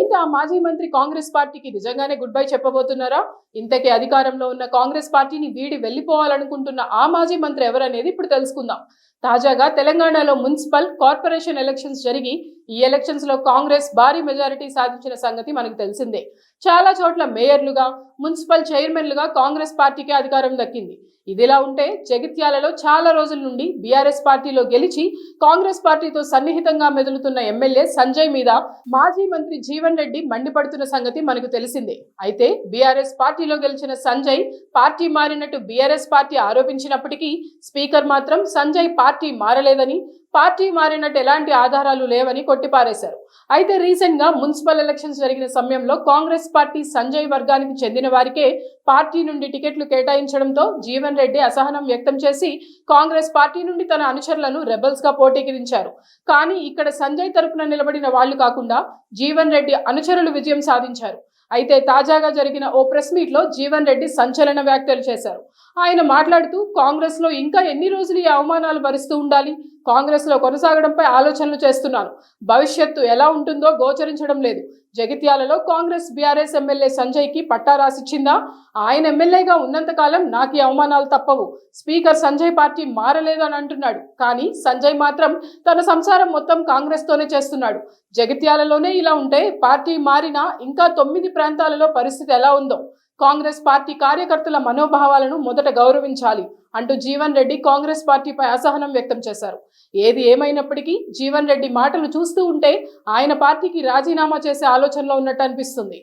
ఏంటి ఆ మాజీ మంత్రి కాంగ్రెస్ పార్టీకి నిజంగానే గుడ్ బై చెప్పబోతున్నారా? ఇంతకీ అధికారంలో ఉన్న కాంగ్రెస్ పార్టీని వీడి వెళ్లిపోవాలనుకుంటున్న ఆ మాజీ మంత్రి ఎవరనేది ఇప్పుడు తెలుసుకుందాం. తాజాగా తెలంగాణలో మున్సిపల్ కార్పొరేషన్ ఎలక్షన్స్ జరిగి ఈ ఎలక్షన్స్ లో కాంగ్రెస్ భారీ మెజారిటీ సాధించిన సంగతి మనకు తెలిసిందే. చాలా చోట్ల మేయర్లుగా, మున్సిపల్ చైర్మన్లుగా కాంగ్రెస్ పార్టీకే అధికారం దక్కింది. ఇదిలా ఉంటే జగిత్యాలలో చాలా రోజుల నుండి బీఆర్ఎస్ పార్టీలో గెలిచి కాంగ్రెస్ పార్టీతో సన్నిహితంగా మెదులుతున్న ఎమ్మెల్యే సంజయ్ మీద మాజీ మంత్రి జీవన్ రెడ్డి మండిపడుతున్న సంగతి మనకు తెలిసిందే. అయితే బీఆర్ఎస్ పార్టీలో గెలిచిన సంజయ్ పార్టీ మారినట్టు బీఆర్ఎస్ పార్టీ ఆరోపించినప్పటికీ స్పీకర్ మాత్రం సంజయ్ పార్టీ మారలేదని, పార్టీ మారినట్టు ఎలాంటి ఆధారాలు లేవని కొట్టిపారేశారు. అయితే రీసెంట్ గా మున్సిపల్ ఎలక్షన్స్ జరిగిన సమయంలో కాంగ్రెస్ పార్టీ సంజయ్ వర్గానికి చెందిన వారికే పార్టీ నుండి టికెట్లు కేటాయించడంతో జీవన్ రెడ్డి అసహనం వ్యక్తం చేసి కాంగ్రెస్ పార్టీ నుండి తన అనుచరులను రెబల్స్ గా పోటీకి దించారు. కానీ ఇక్కడ సంజయ్ తరపున నిలబడిన వాళ్లు కాకుండా జీవన్ రెడ్డి అనుచరులు విజయం సాధించారు. అయితే తాజాగా జరిగిన ఓ ప్రెస్ మీట్ లో జీవన్ రెడ్డి సంచలన వ్యాఖ్యలు చేశారు. ఆయన మాట్లాడుతూ కాంగ్రెస్ లో ఇంకా ఎన్ని రోజులు ఈ అవమానాలు భరిస్తూ ఉండాలి? కాంగ్రెస్ లో కొనసాగడంపై ఆలోచనలు చేస్తున్నాను. భవిష్యత్తు ఎలా ఉంటుందో గోచరించడం లేదు. జగిత్యాలలో కాంగ్రెస్ బీఆర్ఎస్ ఎమ్మెల్యే సంజయ్ కి పట్టా రాసిచ్చిందా? ఆయన ఎమ్మెల్యేగా ఉన్నంతకాలం నాకు ఈ అవమానాలు తప్పవు. స్పీకర్ సంజయ్ పార్టీ మారలేదు అని అంటున్నాడు. కానీ సంజయ్ మాత్రం తన సంసారం మొత్తం కాంగ్రెస్ తోనే చేస్తున్నాడు. జగిత్యాలలోనే ఇలా ఉంటే పార్టీ మారినా ఇంకా 9 ప్రాంతాలలో పరిస్థితి ఎలా ఉందో? కాంగ్రెస్ పార్టీ కార్యకర్తల మనోభావాలను మొదట గౌరవించాలి అంటూ జీవన్ రెడ్డి కాంగ్రెస్ పార్టీపై అసహనం వ్యక్తం చేశారు. ఏది ఏమైనప్పటికీ జీవన్ రెడ్డి మాటలు చూస్తూ ఉంటే ఆయన పార్టీకి రాజీనామా చేసే ఆలోచనలో ఉన్నట్టు అనిపిస్తుంది.